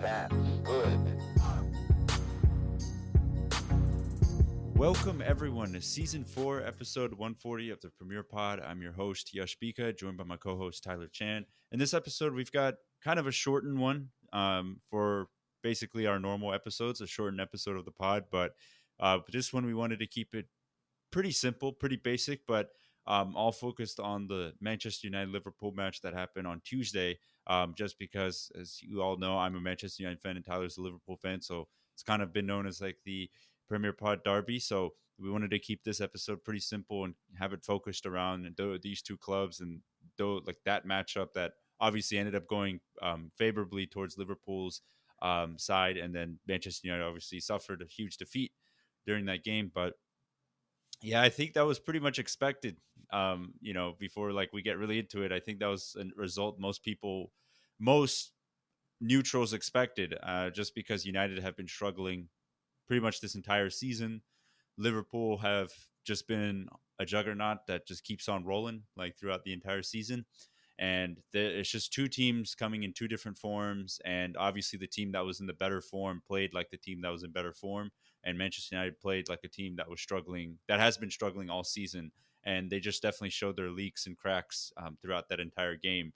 bad. Good. Welcome, everyone, to Season 4, Episode 140 of the Premier Pod. I'm your host, Yash Bika, joined by my co-host, Tyler Chan. In this episode, we've got kind of a shortened one for basically our normal episodes, a shortened episode of the pod. But this one, we wanted to keep it pretty simple, pretty basic, but all focused on the Manchester United-Liverpool match that happened on Tuesday, just because, as you all know, I'm a Manchester United fan and Tyler's a Liverpool fan, so it's kind of been known as like the Premier Pod Derby. So we wanted to keep this episode pretty simple and have it focused around these two clubs and like that matchup that obviously ended up going favorably towards Liverpool's side, and then Manchester United obviously suffered a huge defeat during that game. But yeah, I think that was pretty much expected. Before like we get really into it, I think that was a result most neutrals expected, just because United have been struggling pretty much this entire season. Liverpool have just been a juggernaut that just keeps on rolling like throughout the entire season. And it's just two teams coming in two different forms. And obviously, the team that was in the better form played like the team that was in better form. And Manchester United played like a team that was struggling, that has been struggling all season. And they just definitely showed their leaks and cracks throughout that entire game.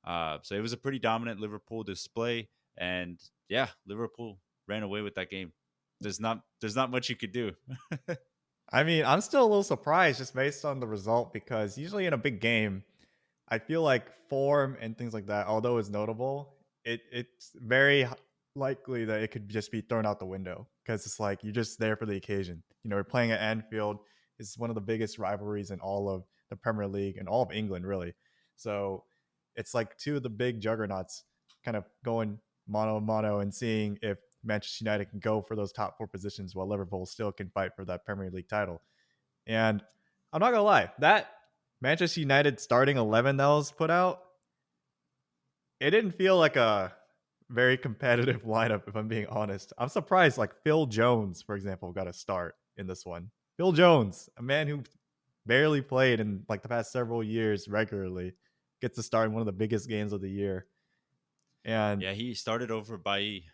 So it was a pretty dominant Liverpool display. And yeah, Liverpool ran away with that game. There's not much you could do. I mean, I'm still a little surprised just based on the result because usually in a big game, I feel like form and things like that, although it's notable, it's very likely that it could just be thrown out the window because it's like you're just there for the occasion. You know, we're playing at Anfield. It's one of the biggest rivalries in all of the Premier League and all of England, really. So it's like two of the big juggernauts kind of going mano a mano and seeing if Manchester United can go for those top four positions while Liverpool still can fight for that Premier League title. And I'm not gonna lie, that Manchester United starting 11 that was put out, it didn't feel like a very competitive lineup, if I'm being honest. I'm surprised, like Phil Jones, for example, got a start in this one. Phil Jones, a man who barely played in like the past several years regularly, gets to start in one of the biggest games of the year. And Yeah, he started over Bailly.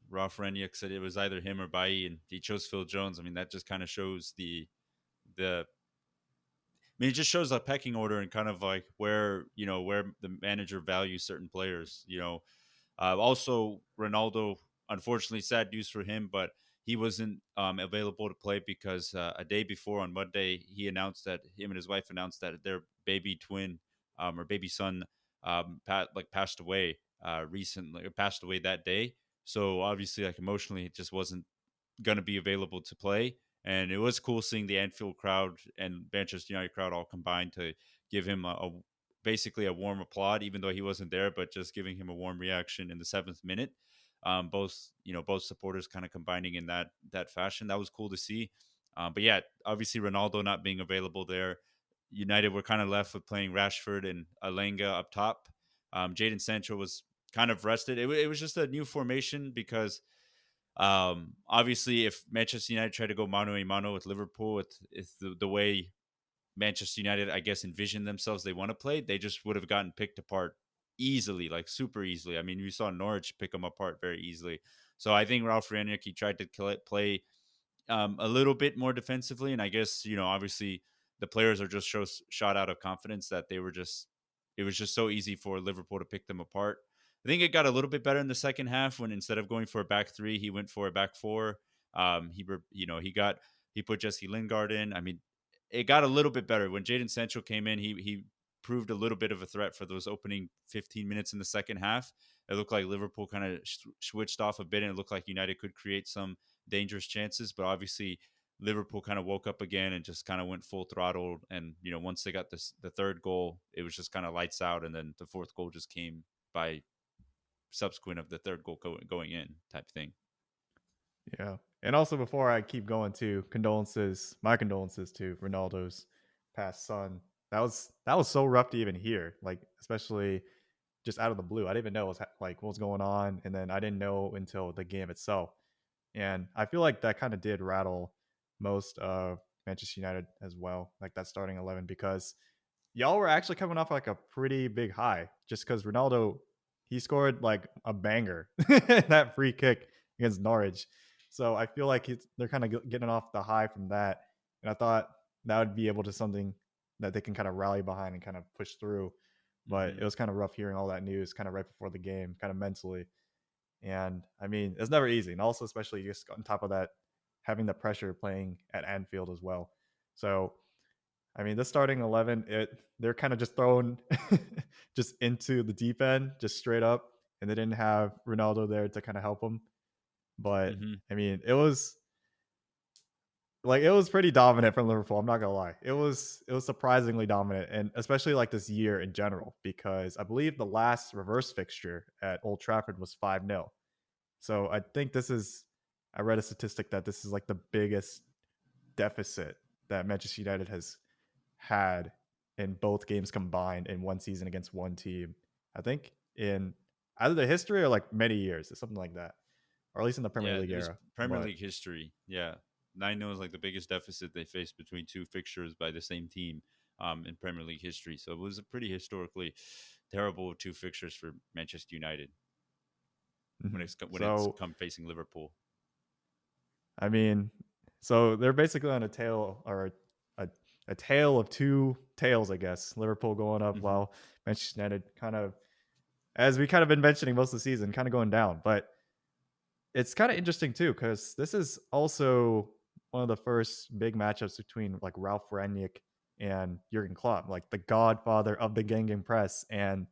Ralph Ranieri said it was either him or Bailly, and he chose Phil Jones. I mean, that just kind of shows the. I mean, it just shows a pecking order and kind of like where the manager values certain players. Also Ronaldo. Unfortunately, sad news for him, but he wasn't available to play because a day before on Monday, he announced that him and his wife announced that their baby twin or baby son passed away recently, or passed away that day. So obviously, like emotionally, it just wasn't going to be available to play. And it was cool seeing the Anfield crowd and Manchester United crowd all combined to give him basically a warm applaud, even though he wasn't there, but just giving him a warm reaction in the 7th minute. Both supporters kind of combining in that fashion. That was cool to see. But yeah, obviously Ronaldo not being available there, United were kind of left with playing Rashford and Alenga up top. Jadon Sancho was kind of rested. It was just a new formation because obviously if Manchester United tried to go mano a mano with Liverpool, it's the way Manchester United, I guess, envisioned themselves they want to play, they just would have gotten picked apart easily, like super easily. I mean, you saw Norwich pick them apart very easily. So I think Ralph Ranieri tried to play a little bit more defensively, and I guess obviously the players are just shot out of confidence that it was just so easy for Liverpool to pick them apart. I think it got a little bit better in the second half when instead of going for a back three, he went for a back four. He put Jesse Lingard in. I mean, it got a little bit better when Jadon Sancho came in. He proved a little bit of a threat for those opening 15 minutes in the second half. It looked like Liverpool kind of switched off a bit, and it looked like United could create some dangerous chances. But obviously, Liverpool kind of woke up again and just kind of went full throttle. And once they got the third goal, it was just kind of lights out. And then the fourth goal just came by subsequent of the third goal going in type thing. yeah. And also, before I keep going, to my condolences to Ronaldo's past son. That was so rough to even hear, like especially just out of the blue. I didn't even know what was going on, and then I didn't know until the game itself. And I feel like that kind of did rattle most of Manchester United as well, like that starting 11, because y'all were actually coming off like a pretty big high, just because Ronaldo, he scored like a banger that free kick against Norwich. So I feel like they're kind of getting off the high from that, and I thought that would be able to something that they can kind of rally behind and kind of push through. But Hmm. it was kind of rough hearing all that news kind of right before the game, kind of mentally. And I mean, it's never easy, and also especially just on top of that, having the pressure playing at Anfield as well. So I mean, this starting 11, they're kind of just thrown just into the deep end, just straight up, and they didn't have Ronaldo there to kind of help them. But Hmm. I mean, it was pretty dominant from Liverpool. I'm not gonna lie, it was surprisingly dominant, and especially like this year in general, because I believe the last reverse fixture at Old Trafford was 5-0. So I think this is, I read a statistic that this is like the biggest deficit that Manchester United has had in both games combined in one season against one team. I think in either the history or like many years, or something like that, or at least in the Premier Yeah, League it was era. Premier But League history. Yeah, 9-0 is like the biggest deficit they faced between two fixtures by the same team in Premier League history. So it was a pretty historically terrible two fixtures for Manchester United mhm. when it's So come facing Liverpool. I mean, so they're basically on a tail or a, a tale of two tails, I guess. Liverpool going up Hmm. while Manchester United kind of, as we kind of been mentioning most of the season, kind of going down. But it's kind of interesting too, because this is also one of the first big matchups between like Ralph Rangnick and Jurgen Klopp, like the godfather of the Gegenpress and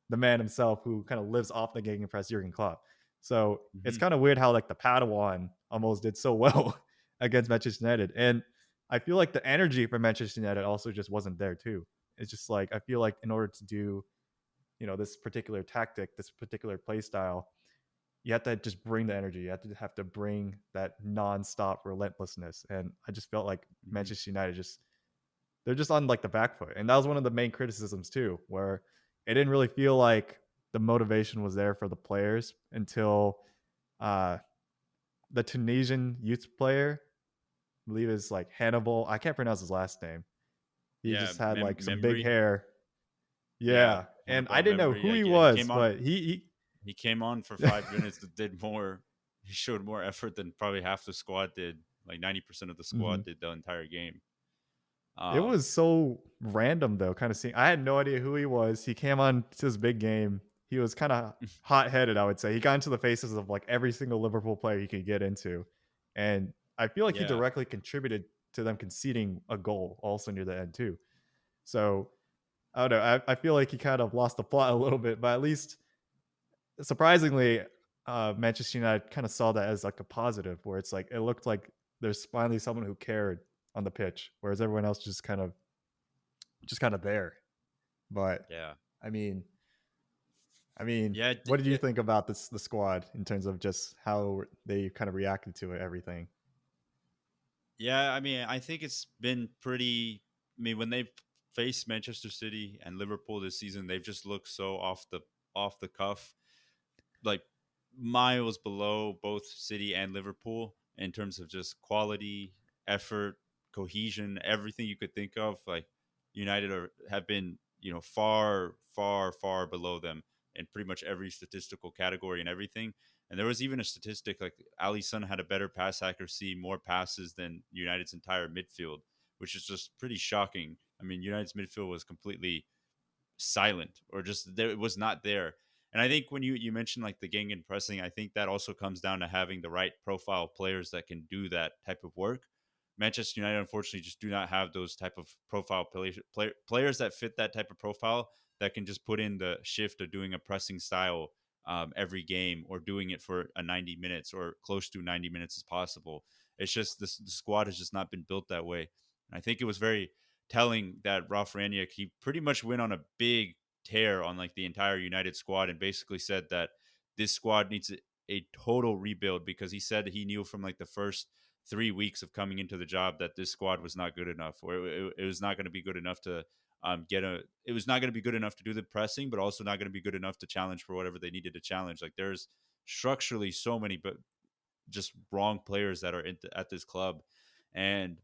the man himself who kind of lives off the Gegenpress, Jurgen Klopp. So it's Hmm. kind of weird how like the Padawan almost did so well against Manchester United, and I feel like the energy for Manchester United also just wasn't there too. It's just like I feel like in order to do this particular tactic, this particular play style, you have to just bring the energy. You have to bring that nonstop relentlessness. And I just felt like Hmm. Manchester United just, they're just on like the back foot. And that was one of the main criticisms too, where it didn't really feel like the motivation was there for the players until uh the Tunisian youth player, I believe is like Hannibal. I can't pronounce his last name. He Yeah, just had like some big memory. hair. Yeah, Yeah. And I Hannibal didn't know memory. who he Yeah, he was, came on. but he He came on for 5 minutes. Did more. He showed more effort than probably half the squad did. Like 90% of the Mhm. squad did the entire game. It Um, was so random though, kind of seeing. I had no idea who he was. He came on to his big game. He was kind of hot headed, I would say. He got into the faces of like every single Liverpool player he could get into, and I feel like he yeah, directly contributed to them conceding a goal also near the end too. So I don't know. I feel like he kind of lost the plot a little bit, but at least surprisingly, Manchester United kind of saw that as like a positive, where it's like it looked like there's finally someone who cared on the pitch, whereas everyone else just kind of there. But yeah, I mean, I mean, yeah. what did you think about this the squad in terms of just how they kind of reacted to it, everything? Yeah, I mean, I think it's been pretty. I mean, when they've faced Manchester City and Liverpool this season, they've just looked so off the cuff, like miles below both City and Liverpool in terms of just quality, effort, cohesion, everything you could think of. Like United have been, far, far, far below them in pretty much every statistical category and everything. And there was even a statistic like Alisson had a better pass accuracy, more passes than United's entire midfield, which is just pretty shocking. I mean, United's midfield was completely silent or just there, it was not there. And I think when you mentioned like the gang and pressing, I think that also comes down to having the right profile of players that can do that type of work. Manchester United unfortunately just do not have those type of profile players that fit that type of profile that can just put in the shift of doing a pressing style every game or doing it for a 90 minutes or close to 90 minutes as possible. It's just the squad has just not been built that way. And I think it was very telling that Ralph Ranić, he pretty much went on a big tear on like the entire United squad and basically said that this squad needs a total rebuild because he said he knew from like the first 3 weeks of coming into the job that this squad was not good enough or it was not going to be good enough to it was not going to be good enough to do the pressing, but also not going to be good enough to challenge for whatever they needed to challenge. Like there's structurally so many, but just wrong players that are at this club. And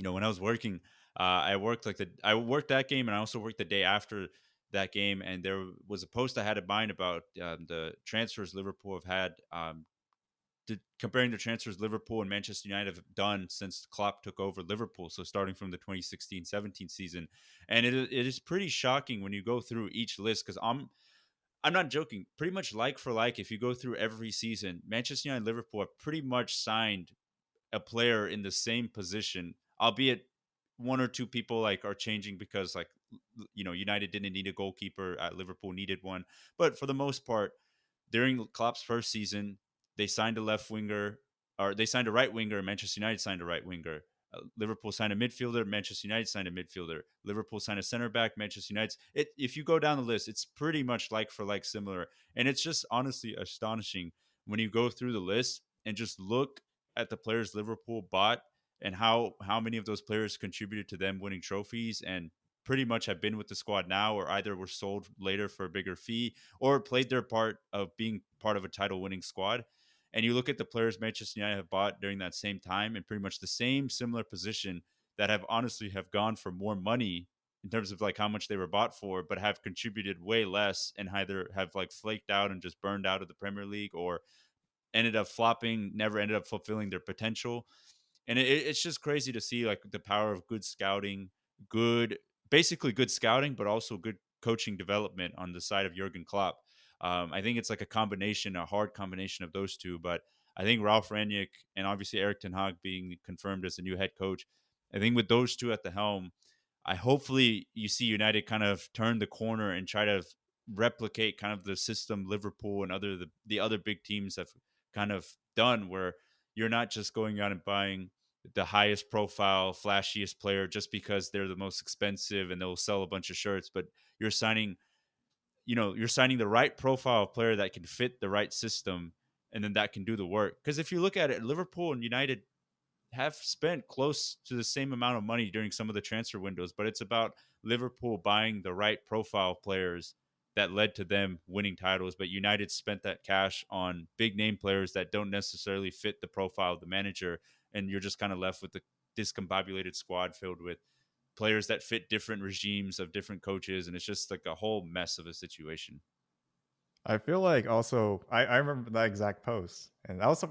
when I was working, I worked that game, and I also worked the day after that game, and there was a post I had in mind about the transfers Liverpool have had. Comparing the transfers Liverpool and Manchester United have done since Klopp took over Liverpool. So starting from the 2016-17 season, and it is pretty shocking when you go through each list because I'm not joking. Pretty much like for like, if you go through every season, Manchester United and Liverpool have pretty much signed a player in the same position, albeit one or two people like are changing because like United didn't need a goalkeeper, Liverpool needed one, but for the most part, during Klopp's first season, they signed a left winger, or they signed a right winger. Manchester United signed a right winger. Liverpool signed a midfielder. Manchester United signed a midfielder. Liverpool signed a center back. Manchester United. If you go down the list, it's pretty much like for like similar, and it's just honestly astonishing when you go through the list and just look at the players Liverpool bought and how many of those players contributed to them winning trophies and pretty much have been with the squad now or either were sold later for a bigger fee or played their part of being part of a title winning squad. And you look at the players Manchester United have bought during that same time in pretty much the same similar position that have honestly have gone for more money in terms of like how much they were bought for, but have contributed way less and either have like flaked out and just burned out of the Premier League or ended up flopping, never ended up fulfilling their potential. And it's just crazy to see like the power of good scouting, good, basically good scouting, but also good coaching development on the side of Jurgen Klopp. I think it's like a combination, a hard combination of those two. But I think Ralph Rangnick and obviously Eric Ten Hag being confirmed as the new head coach, I think with those two at the helm, I hopefully you see United kind of turn the corner and try to replicate kind of the system Liverpool and the other big teams have kind of done, where you're not just going out and buying the highest profile, flashiest player just because they're the most expensive and they'll sell a bunch of shirts, but you're signing, you're signing the right profile player that can fit the right system and then that can do the work. Because if you look at it, Liverpool and United have spent close to the same amount of money during some of the transfer windows, but it's about Liverpool buying the right profile players that led to them winning titles. But United spent that cash on big name players that don't necessarily fit the profile of the manager. And you're just kind of left with the discombobulated squad filled with players that fit different regimes of different coaches. And it's just like a whole mess of a situation. I feel like also I remember that exact post, and I was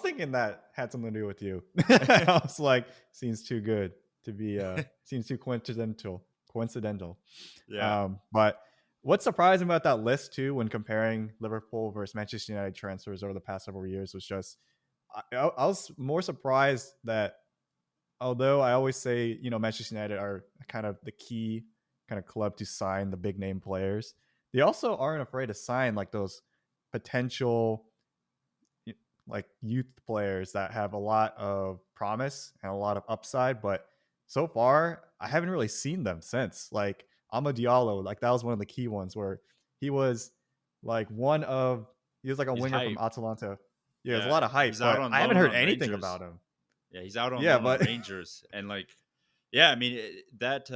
thinking that had something to do with you. I was like, seems too good to be seems too coincidental. Yeah. But what's surprising about that list too, when comparing Liverpool versus Manchester United transfers over the past several years, was just I was more surprised that although I always say, Manchester United are kind of the key kind of club to sign the big name players, they also aren't afraid to sign like those potential like youth players that have a lot of promise and a lot of upside. But so far, I haven't really seen them since. Like Ama Diallo, like that was one of the key ones where he was like he was like a He's winger from hype. Atalanta. Yeah, there's a Yeah. lot of hype, He's out but on I haven't loan heard on anything Rangers. about him. Yeah, he's out on Yeah, loan on but Rangers, and like, yeah, I mean that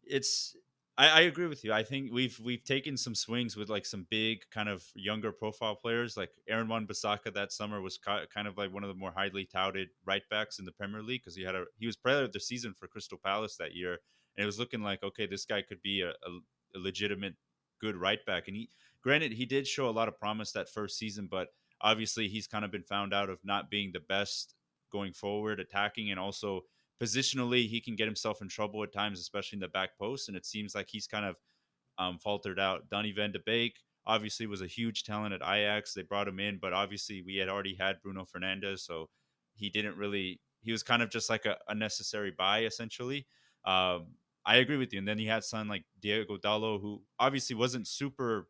it's. I agree with you. I think we've taken some swings with like some big kind of younger profile players, like Aaron Wan-Bissaka that summer was kind of like one of the more highly touted right backs in the Premier League because he was player of the season for Crystal Palace that year, and it was looking like okay, this guy could be a legitimate good right back, and granted he did show a lot of promise that first season, but obviously he's kind of been found out of not being the best going forward attacking and also positionally he can get himself in trouble at times, especially in the back post. And it seems like he's kind of faltered out. Donny van de Beek obviously was a huge talent at Ajax. They brought him in, but obviously we had already had Bruno Fernandes, so he didn't really. He was kind of just like a necessary buy essentially. I agree with you. And then he had someone like Diego Dallo, who obviously wasn't super,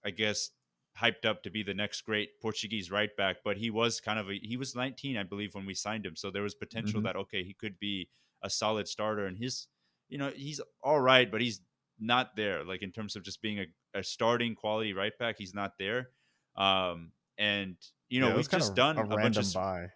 I guess, hyped up to be the next great Portuguese right back, but he was he was 19, I believe, when we signed him. So there was potential Mhm. that okay, he could be a solid starter. And he's all right, but he's not there. Like in terms of just being a starting quality right back, he's not there. And Yeah, it was we've kind just of a done a bunch of random buy.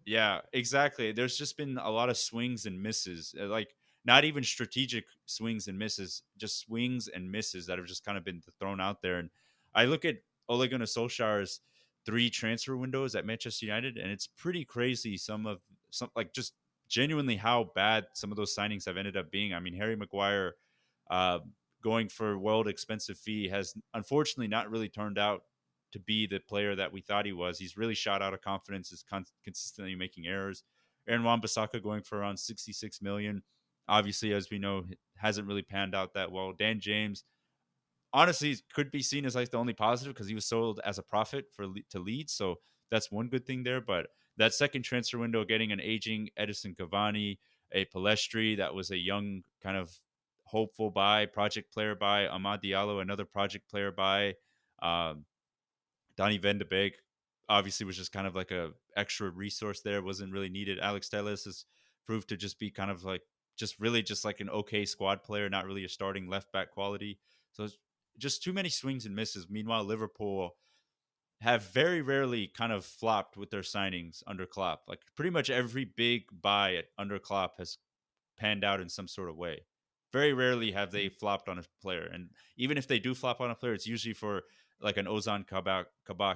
yeah, exactly. There's just been a lot of swings and misses. Like not even strategic swings and misses, just swings and misses that have just kind of been thrown out there. And I look at Ole Gunnar Solskjaer's 3 transfer windows at Manchester United, and it's pretty crazy. Some like just genuinely how bad some of those signings have ended up being. I mean, Harry Maguire, uh, going for world expensive fee has unfortunately not really turned out to be the player that we thought he was. He's really shot out of confidence, is consistently making errors. Aaron Wan-Bissaka going for around 66 million. Obviously, as we know, hasn't really panned out that well. Dan James, honestly, could be seen as like the only positive because he was sold as a profit to Leeds, so that's one good thing there. But that second transfer window, getting an aging Edison Cavani, a Palestri that was a young kind of hopeful buy, project player buy, Amad Diallo, another project player buy, um, Donny Van de Beek obviously was just kind of like a extra resource there, wasn't really needed. Alex Telles has proved to just be kind of like just really just like an okay squad player, not really a starting left back quality. So it's just too many swings and misses. Meanwhile, Liverpool have very rarely kind of flopped with their signings under Klopp. Like pretty much every big buy under Klopp has panned out in some sort of way. Very rarely have they flopped on a player, and even if they do flop on a player, it's usually for like an Ozan Kabak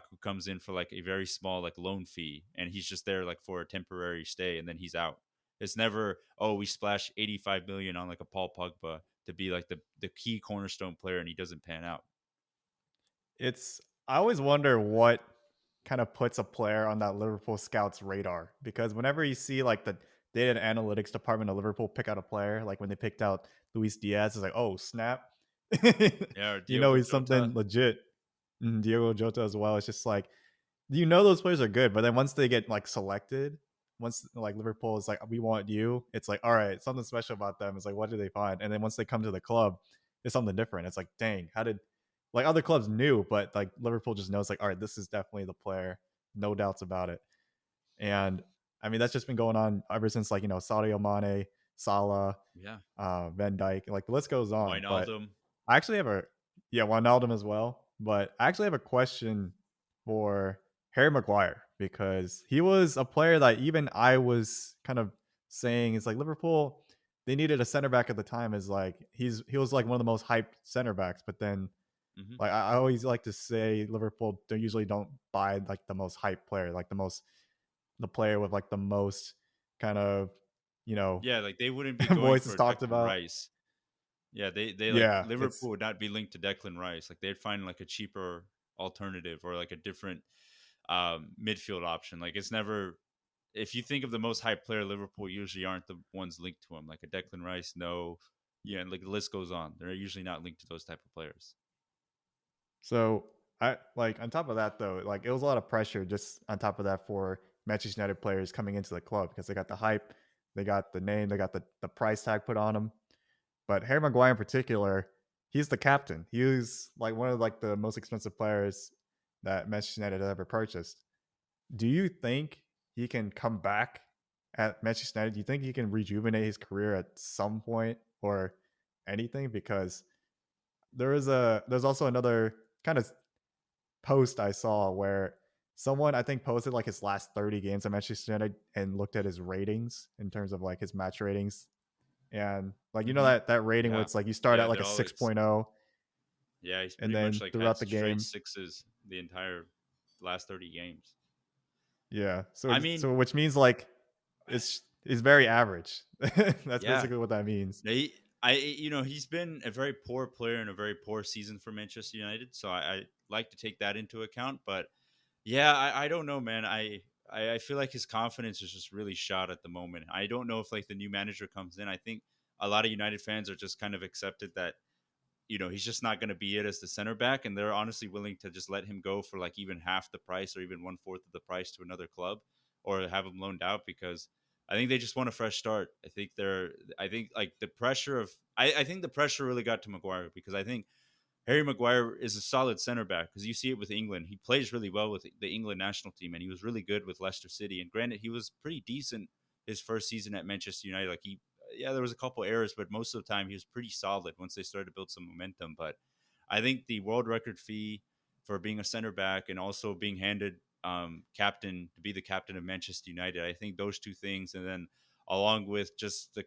who comes in for like a very small like loan fee, and he's just there like for a temporary stay, and then he's out. It's never, oh, we splash 85 million on like a Paul Pogba to be like the key cornerstone player, and he doesn't pan out. It's I always wonder what kind of puts a player on that Liverpool scouts radar, because whenever you see like the data and analytics department of Liverpool pick out a player, like when they picked out Luis Diaz, it's like, oh snap, Yeah, or you know Diogo he's Jota. something legit. Diego Jota as well. It's just like, you know those players are good, but then once they get like selected, once like Liverpool is like, we want you, it's like, all right, something special about them. It's like, what do they find? And then once they come to the club, it's something different. It's like, dang, how did like other clubs knew, but like Liverpool just knows like, all right, this is definitely the player, no doubts about it. And I mean, that's just been going on ever since like, Sadio Mane, Salah, Yeah, Van Dyke, like the list goes on. But Wijnaldum. I actually have a yeah, Wijnaldum as well. But I actually have a question for Harry Maguire, because he was a player that even I was kind of saying is like Liverpool, they needed a center back at the time. Is like he was like one of the most hyped center backs, but then Hmm. like I always like to say Liverpool they usually don't buy like the most hyped player, like the player with like the most kind of you know Yeah, like they wouldn't be going voices for talked Declan about. Rice. Yeah, they like Yeah, it's Liverpool would not be linked to Declan Rice. Like they'd find like a cheaper alternative or like a different midfield option. Like it's never, if you think of the most hyped player, Liverpool usually aren't the ones linked to him. Like a Declan Rice, no. Yeah, and like the list goes on. They're usually not linked to those type of players. so I like on top of that though, like it was a lot of pressure just on top of that for Manchester United players coming into the club, because they got the hype, they got the name, they got the price tag put on them. But Harry Maguire in particular, he's the captain. He was like one of like the most expensive players that Manchester United had ever purchased. Do you think he can come back at Manchester United? Do you think he can rejuvenate his career at some point or anything? Because there's also another kind of post I saw where someone I think posted like his last 30 games at Manchester United and looked at his ratings in terms of like his match ratings. And like Hmm. that rating where Yeah, it's like you start at yeah, like they're a always. 6.0 Yeah, he's and pretty much then like had throughout the straight game. sixes the entire last 30 games. Yeah. I mean, So which means like it's very average. That's yeah, basically what that means. he's been a very poor player in a very poor season for Manchester United, so I like to take that into account. But yeah, I don't know, man. I feel like his confidence is just really shot at the moment. I don't know if like the new manager comes in. I think a lot of United fans are just kind of accepted that he's just not going to be it as the center back, and they're honestly willing to just let him go for like even half the price or even one fourth of the price to another club, or have him loaned out because I think they just want a fresh start. I think like the pressure of I think the pressure really got to Maguire because I think Harry Maguire is a solid center back because you see it with England. He plays really well with the England national team, and he was really good with Leicester City. And granted, he was pretty decent his first season at Manchester United. Like yeah, there was a couple errors, but most of the time he was pretty solid once they started to build some momentum. But I think the world record fee for being a center back and also being handed captain to be the captain of Manchester United, I think those two things, and then along with just the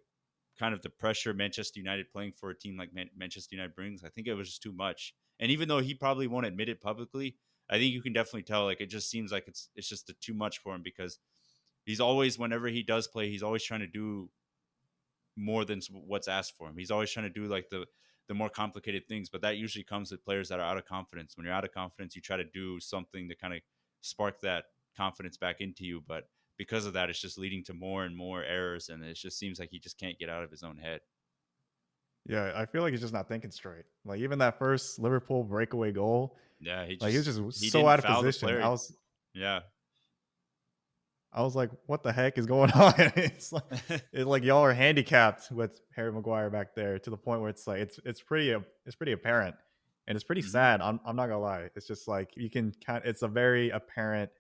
kind of the pressure Manchester United playing for a team like Manchester United brings, I think it was just too much. And even though he probably won't admit it publicly, I think you can definitely tell like it just seems like it's just too much for him because he's always whenever he does play, he's always trying to do more than what's asked for him. He's always trying to do like the more complicated things. But that usually comes with players that are out of confidence. When you're out of confidence, you try to do something to kind of spark that confidence back into you. But because of that, it's just leading to more and more errors, and it just seems like he just can't get out of his own head. Yeah, I feel like he's just not thinking straight. Like even that first Liverpool breakaway goal, Yeah, like he was just he so didn't out of foul the position. player. Yeah. I was like, what the heck is going on? It's like y'all are handicapped with Harry Maguire back there to the point where it's like it's pretty apparent and it's pretty Hmm. sad. I'm not gonna lie. It's just like you can kind it's a very apparent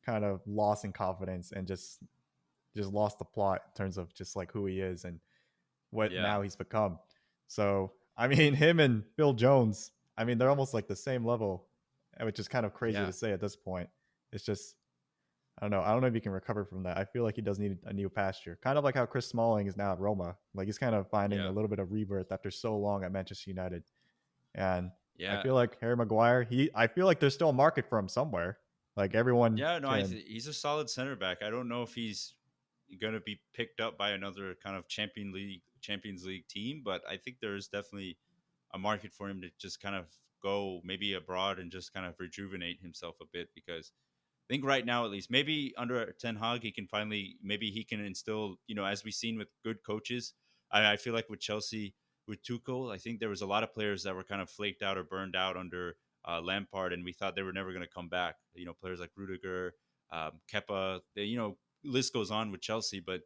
kind of loss in confidence and just lost the plot in terms of just like who he is and what Yeah. now he's become. So I mean, him and Bill Jones, I mean, they're almost like the same level, which is kind of crazy Yeah. to say at this point. It's just I don't know. I don't know if he can recover from that. I feel like he does need a new pasture. Kind of like how Chris Smalling is now at Roma. Like he's kind of finding a Yeah. little bit of rebirth after so long at Manchester United. And I Yeah. feel like Harry Maguire, I feel like there's still a market for him somewhere. Like everyone Yeah. No, can. he's a solid center back. I don't know if he's going to be picked up by another kind of Champions League team, but I think there is definitely a market for him to just kind of go maybe abroad and just kind of rejuvenate himself a bit, because I think right now, at least, maybe under Ten Hag, he can finally, maybe he can instill, as we've seen with good coaches. I feel like with Chelsea, with Tuchel, I think there was a lot of players that were kind of flaked out or burned out under Lampard, and we thought they were never going to come back. Players like Rudiger, Kepa, list goes on with Chelsea, but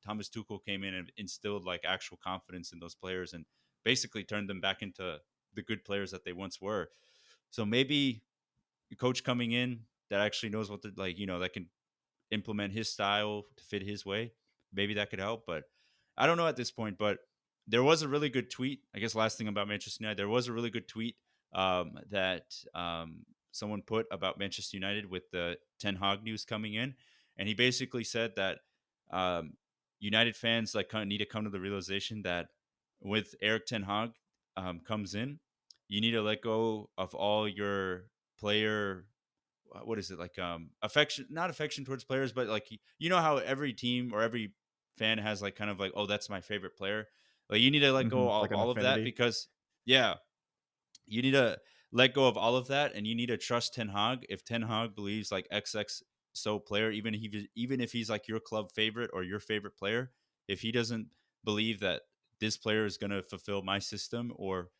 Thomas Tuchel came in and instilled like actual confidence in those players and basically turned them back into the good players that they once were. So maybe a coach coming in that actually knows what to like, that can implement his style to fit his way. Maybe that could help, but I don't know at this point. But there was a really good tweet. I guess last thing about Manchester United, there was a really good tweet that someone put about Manchester United with the Ten Hag news coming in, and he basically said that um, United fans like kind of need to come to the realization that with Eric Ten Hag comes in, you need to let go of all your player what is it like affection, not affection towards players, but like how every team or every fan has like kind of like, oh, that's my favorite player. Like you need to let go Like of an all of that, affinity. because yeah, you need to let go of all of that, and you need to trust Ten Hag. If Ten Hag believes like XX so player, even if he's like your club favorite or your favorite player, if he doesn't believe that this player is going to fulfill my system, or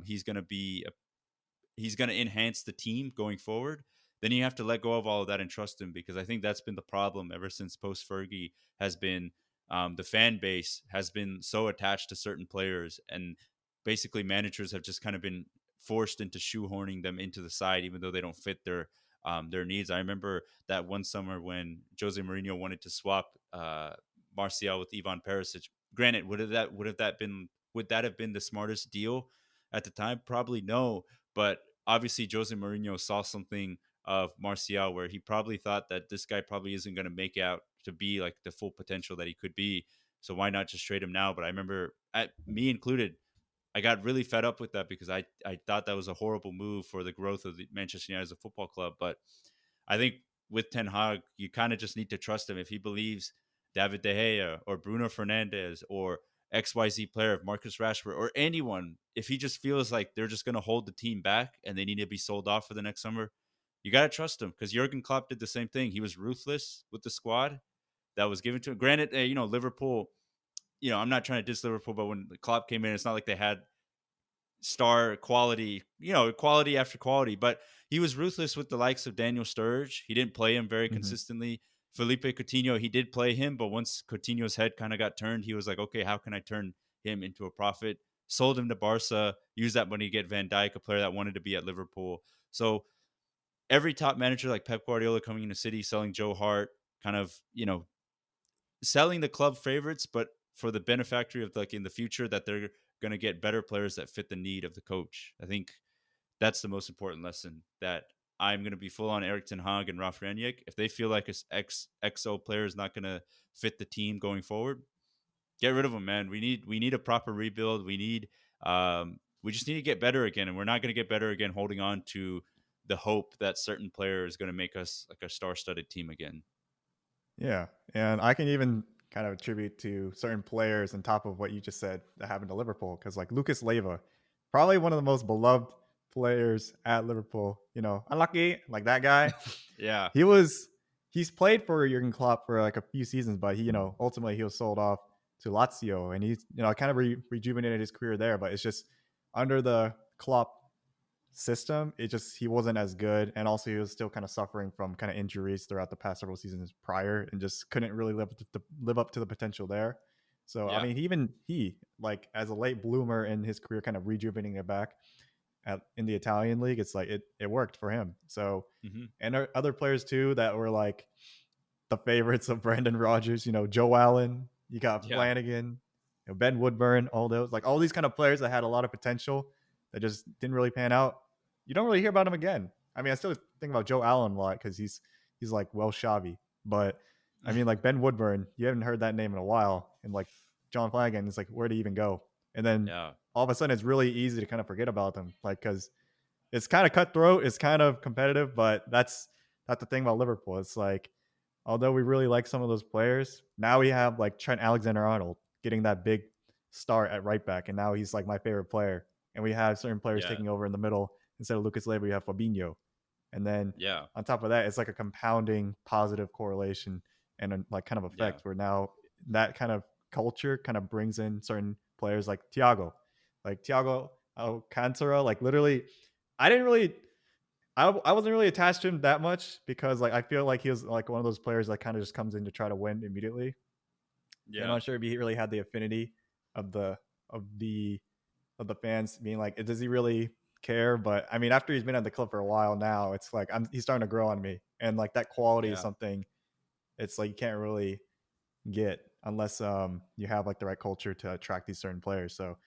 he's going to enhance the team going forward, then you have to let go of all of that and trust him, because I think that's been the problem ever since post Fergie has been the fan base has been so attached to certain players, and basically managers have just kind of been forced into shoehorning them into the side, even though they don't fit their needs. I remember that one summer when Jose Mourinho wanted to swap Martial with Ivan Perisic. Granted, would that have been the smartest deal at the time? Probably no, but obviously Jose Mourinho saw something of Martial where he probably thought that this guy probably isn't going to make out to be like the full potential that he could be. So why not just trade him now? But I remember, me included, I got really fed up with that, because I thought that was a horrible move for the growth of the Manchester United as a football club. But I think with Ten Hag, you kind of just need to trust him. If he believes David De Gea or Bruno Fernandes or XYZ player, Marcus Rashford or anyone, if he just feels like they're just going to hold the team back and they need to be sold off for the next summer, you got to trust him, because Jurgen Klopp did the same thing. He was ruthless with the squad that was given to him. Granted, Liverpool, I'm not trying to diss Liverpool, but when Klopp came in, it's not like they had star quality, quality after quality. But he was ruthless with the likes of Daniel Sturridge. He didn't play him very Hmm. consistently. Felipe Coutinho, he did play him, but once Coutinho's head kind of got turned, he was like, okay, how can I turn him into a profit? Sold him to Barca, used that money to get Van Dijk, a player that wanted to be at Liverpool. So every top manager like Pep Guardiola coming into City, selling Joe Hart, kind of, selling the club favorites, but for the benefactory of like in the future that they're going to get better players that fit the need of the coach. I think that's the most important lesson, that I'm going to be full on Eric Ten Hag and Ralf Rangnick. If they feel like a XO player is not going to fit the team going forward, get rid of them, man. We need a proper rebuild. We just need to get better again, and we're not going to get better again holding on to the hope that certain player is going to make us like a star-studded team again. Yeah, and I can even kind of attribute to certain players on top of what you just said that happened to Liverpool. Because like Lucas Leiva, probably one of the most beloved players at Liverpool. Unlucky, like that guy. Yeah. He's played for Jurgen Klopp for like a few seasons, but ultimately he was sold off to Lazio, and he's kind of rejuvenated his career there. But it's just under the Klopp system, he wasn't as good, and also he was still kind of suffering from kind of injuries throughout the past several seasons prior, and just couldn't really live up to the potential there. So Yeah. I mean, he like as a late bloomer in his career, kind of rejuvenating it back in the Italian league, it's like it worked for him. So and there are other players too that were like the favorites of Brendan Rodgers. Joe Allen, you got Flanagan, Ben Woodburn, all these kind of players that had a lot of potential that just didn't really pan out. You don't really hear about him again. I mean, I still think about Joe Allen a lot because he's like Welsh Shabby, but I mean, like Ben Woodburn, you haven't heard that name in a while, and like John Flanagan, it's like, where do you even go? And then all of a sudden, it's really easy to kind of forget about them, like because it's kind of cutthroat, it's kind of competitive, but that's the thing about Liverpool. It's like, although we really like some of those players, now we have like Trent Alexander-Arnold getting that big start at right back, and now he's like my favorite player. And we have certain players taking over in the middle instead of Lucas Leiva. We have Fabinho, and then on top of that, it's like a compounding positive correlation and like kind of effect where now that kind of culture kind of brings in certain players like Thiago Alcantara. Like literally, I wasn't really attached to him that much because like I feel like he was like one of those players that kind of just comes in to try to win immediately. I'm not sure if he really had the affinity of the fans being like, does he really care? But I mean, after he's been at the club for a while now, it's like he's starting to grow on me, and like that quality is something it's like you can't really get unless you have like the right culture to attract these certain players. So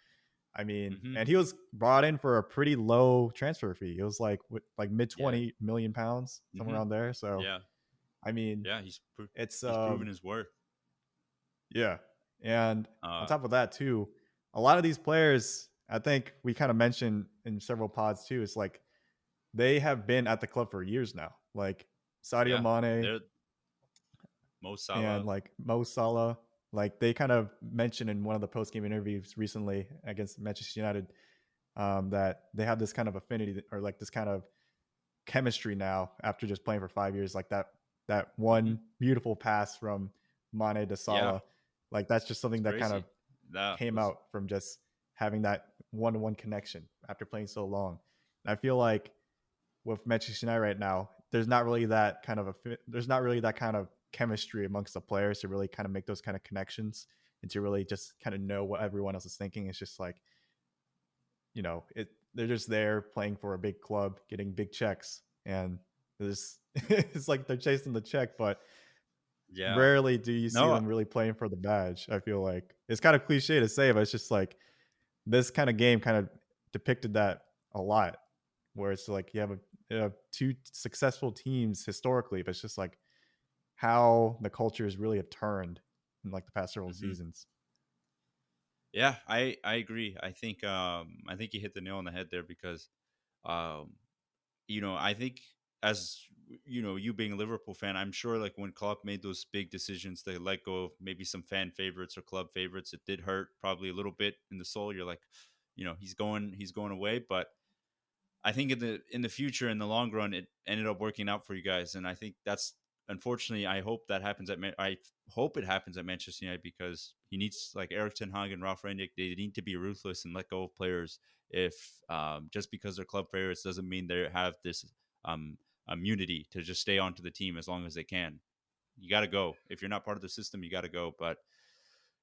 I mean, and he was brought in for a pretty low transfer fee. It was like mid 20 million pounds, somewhere around there. So I mean, he's proven his worth. Yeah, and on top of that too, a lot of these players, I think we kind of mentioned in several pods too, it's like they have been at the club for years now. Like Sadio Mane, Mo Salah, and like Mo Salah. Like they kind of mentioned in one of the post-game interviews recently against Manchester United that they have this kind of affinity or like this kind of chemistry now after just playing for 5 years. Like that one beautiful pass from Mane to Salah, like that's just something that kind of came out from just having that one-to-one connection after playing so long. And I feel like with Manchester United right now, there's not really that kind of chemistry amongst the players to really kind of make those kind of connections and to really just kind of know what everyone else is thinking. It's just like, they're just there playing for a big club, getting big checks, and it's like they're chasing the check, but rarely do you see them really playing for the badge. I feel like it's kind of cliche to say, but it's just like this kind of game kind of depicted that a lot, where it's like you have two successful teams historically, but it's just like how the cultures really have turned in like the past several seasons. Yeah, I agree. I think you hit the nail on the head there because, I think as you being a Liverpool fan, I'm sure like when Klopp made those big decisions to let go of maybe some fan favorites or club favorites, it did hurt probably a little bit in the soul. You're like, he's going away, but I think in the future, in the long run, it ended up working out for you guys, and I think that's unfortunately. I hope that happens I hope it happens at Manchester United because he needs like Erik ten Hag and Ralf Rangnick. They need to be ruthless and let go of players. If just because they're club favorites doesn't mean they have this immunity to just stay onto the team as long as they can. You got to go. If you're not part of the system, you got to go. But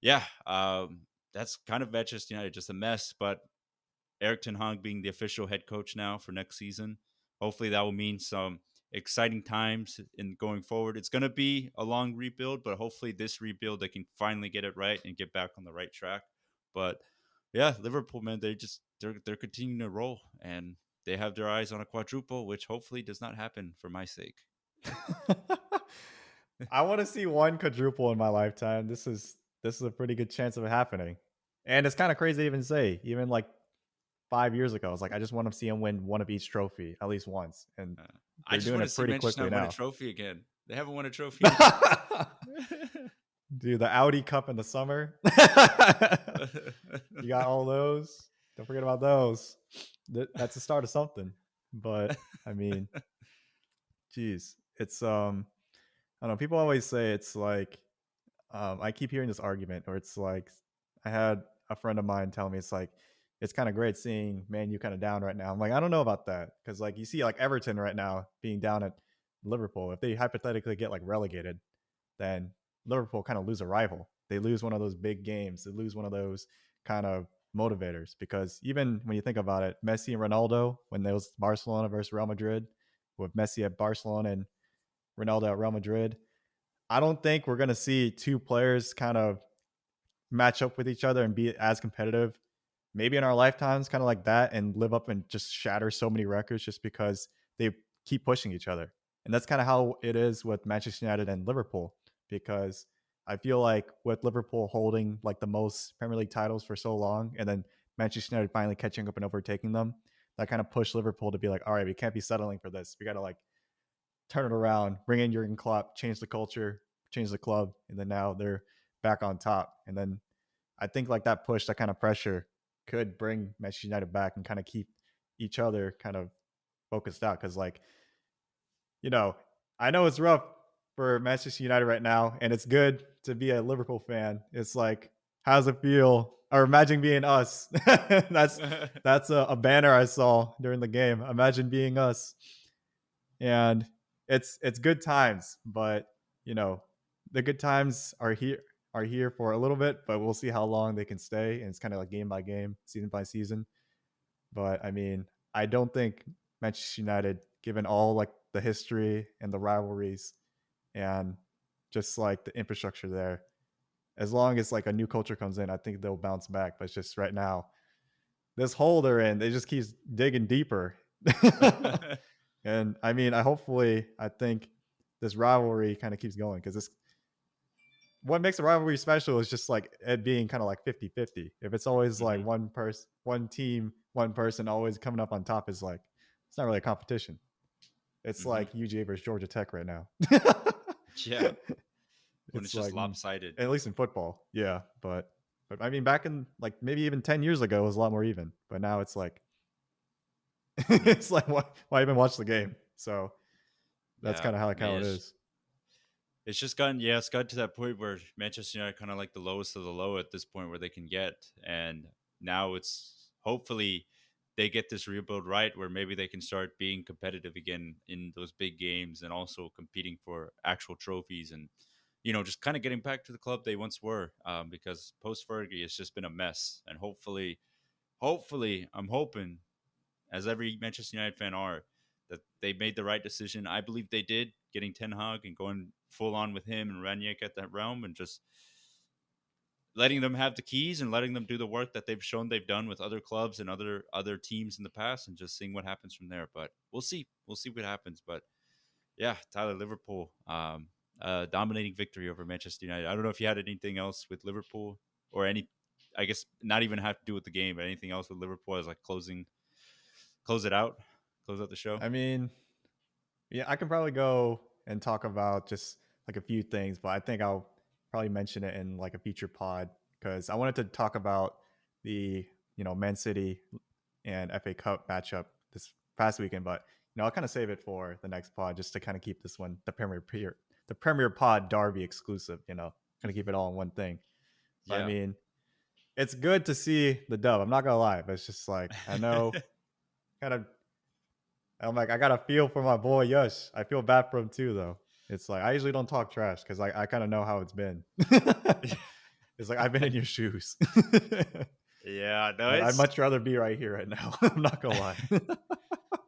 yeah, that's kind of Manchester United, just a mess. But Erik ten Hag being the official head coach now for next season, hopefully that will mean some exciting times in going forward. It's going to be a long rebuild, but hopefully this rebuild they can finally get it right and get back on the right track. But yeah, Liverpool, man, they're continuing to roll and they have their eyes on a quadruple, which hopefully does not happen for my sake. I want to see one quadruple in my lifetime. This is a pretty good chance of it happening. And it's kind of crazy to even say, even like 5 years ago, I was like, I just want to see him win one of each trophy at least once. And they're doing it pretty quickly now. Win a trophy again. They haven't won a tropy. Do the Audi Cup in the summer. You got all those. Don't forget about those. That's the start of something. But I mean, geez, it's I don't know. People always say it's like I keep hearing this argument, or it's like I had a friend of mine tell me it's like it's kind of great seeing Man U kind of down right now. I'm like, I don't know about that because like you see like Everton right now being down at Liverpool. If they hypothetically get like relegated, then Liverpool kind of lose a rival. They lose one of those big games. They lose one of those kind of motivators because even when you think about it, Messi and Ronaldo when there was Barcelona versus Real Madrid, with Messi at Barcelona and Ronaldo at Real Madrid, I don't think we're going to see two players kind of match up with each other and be as competitive maybe in our lifetimes, kind of like that, and live up and just shatter so many records just because they keep pushing each other. And that's kind of how it is with Manchester United and Liverpool, because I feel like with Liverpool holding like the most Premier League titles for so long, and then Manchester United finally catching up and overtaking them, that kind of pushed Liverpool to be like, all right, we can't be settling for this. We got to like turn it around, bring in Jurgen Klopp, change the culture, change the club, and then now they're back on top. And then I think like that push, that kind of pressure could bring Manchester United back and kind of keep each other kind of focused out. Because like, you know, I know it's rough for Manchester United right now, and it's good to be a Liverpool fan. It's like, how's it feel? Or imagine being us. That's a banner I saw during the game. Imagine being us. And it's good times, but you know, the good times are here for a little bit, but we'll see how long they can stay. And it's kind of like game by game, season by season. But I mean, I don't think Manchester United, given all like the history and the rivalries and just like the infrastructure there, as long as like a new culture comes in, I think they'll bounce back. But it's just right now, this hole they're in, they just keeps digging deeper. And I mean, I think this rivalry kind of keeps going because this what makes a rivalry special is just like it being kind of like 50-50. If it's always like Mhm. one person, one team, one person always coming up on top, is like it's not really a competition. It's Mhm. like UGA versus Georgia Tech right now. Yeah, when it's It's just like lopsided. at least in football, yeah. But I mean, back in like maybe even 10 years ago, it was a lot more even. But now it's like Mhm. it's like why even watch the game? So that's Yeah, kind of I how mean, it is. it's just gotten, yeah, it's gotten to that point where Manchester United kind of like the lowest of the low at this point where they can get, and now it's hopefully they get this rebuild right where maybe they can start being competitive again in those big games and also competing for actual trophies and just kind of getting back to the club they once were, because post Fergie it's just been a mess, and hopefully I'm hoping, as every Manchester United fan are, that they made the right decision. I believe they did, getting Ten Hag and going full on with him and Ranić at that realm, and just letting them have the keys and letting them do the work that they've shown they've done with other clubs and other teams in the past, and just seeing what happens from there. But we'll see what happens. But yeah, Tyler, Liverpool, dominating victory over Manchester United. I don't know if you had anything else with Liverpool or any. I guess not even have to do with the game, but anything else with Liverpool as like close it out, close out the show. I mean, yeah, I can probably go and talk about just like a few things, but I think I'll probably mention it in like a future pod because I wanted to talk about the Man City and FA Cup matchup this past weekend, but I'll kind of save it for the next pod just to kind of keep this one the Premier Pod Derby exclusive. Kind of keep it all in one thing. But I Yeah. mean, it's good to see the dub. I'm not gonna lie, but it's just like I know kind of I'm like, I got to feel for my boy Yush. I feel bad for him too, though. It's like I usually don't talk trash because I kind of know how it's been. It's like I've been in your shoes, Yeah, no, but I'd it's much rather be right here right now. I'm not gonna lie.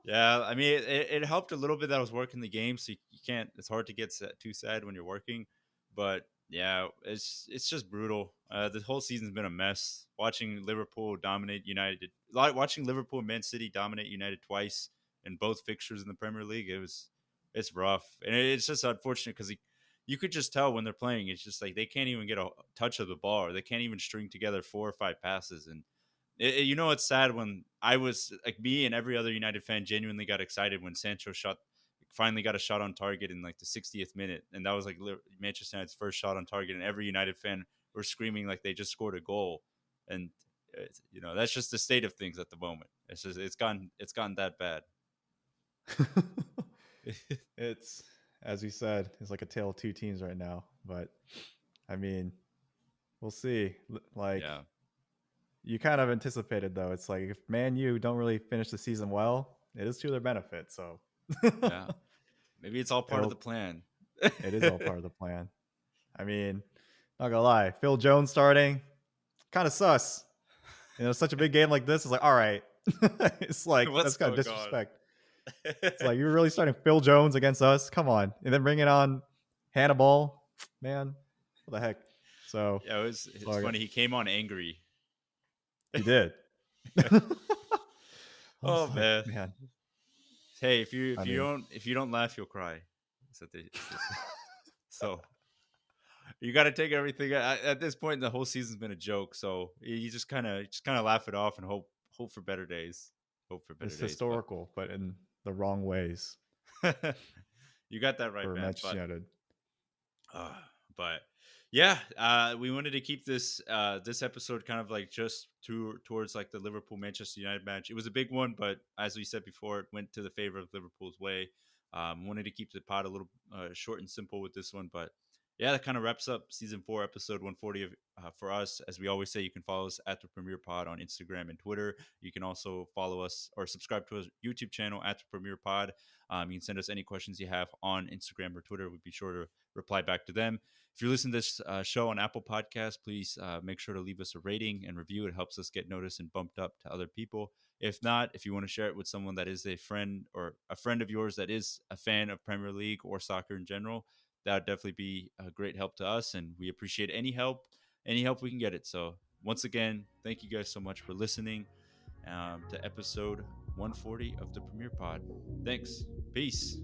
yeah. I mean, it helped a little bit that I was working the game, so you can't. It's hard to get too sad when you're working, but yeah, it's just brutal. The whole season's been a mess. Watching Liverpool dominate United, like watching Liverpool and Man City dominate United twice in both fixtures in the Premier League. It's rough, and it's just unfortunate because you could just tell when they're playing. It's just like they can't even get a touch of the ball, or they can't even string together 4 or 5 passes, and it's sad when I was like me and every other United fan genuinely got excited when Sancho shot finally got a shot on target in like the 60th minute, and that was like Manchester United's first shot on target, and every United fan were screaming like they just scored a goal, and that's just the state of things at the moment. It's gotten that bad. It's, as you said, it's like a tale of two teams right now. But I mean, we'll see. Like, Yeah. you kind of anticipated though. It's like if Man U don't really finish the season well, it is to their benefit. So Yeah. Maybe it's all part of the plan. It is all part of the plan. I mean, not gonna lie, Phil Jones starting, kind of sus. Such a big game like this is like, all right. It's like, that's kind of disrespect. It's like, you're really starting Phil Jones against us? Come on. And then bringing on Hannibal, man, what the heck? So yeah, it's funny. He came on angry. He did. Oh man. Hey, if you don't laugh, you'll cry. So you got to take everything at this point. The whole season's been a joke, so you just kind of laugh it off and hope for better days. It's historical, but in the wrong ways. You got that right, for man. Manchester United. But yeah, we wanted to keep this episode kind of like just towards like the Liverpool Manchester United match. It was a big one, but as we said before, it went to the favor of Liverpool's way. Wanted to keep the pod a little short and simple with this one, but yeah, that kind of wraps up season 4, episode 140 for us. As we always say, you can follow us at the Premier Pod on Instagram and Twitter. You can also follow us or subscribe to our YouTube channel at the Premier Pod. You can send us any questions you have on Instagram or Twitter. We'd be sure to reply back to them. If you listen to this show on Apple Podcasts, please make sure to leave us a rating and review. It helps us get noticed and bumped up to other people. If not, if you want to share it with someone that is a friend or a friend of yours that is a fan of Premier League or soccer in general, that would definitely be a great help to us, and we appreciate any help we can get it. So once again, thank you guys so much for listening to episode 140 of the Premier Pod. Thanks. Peace.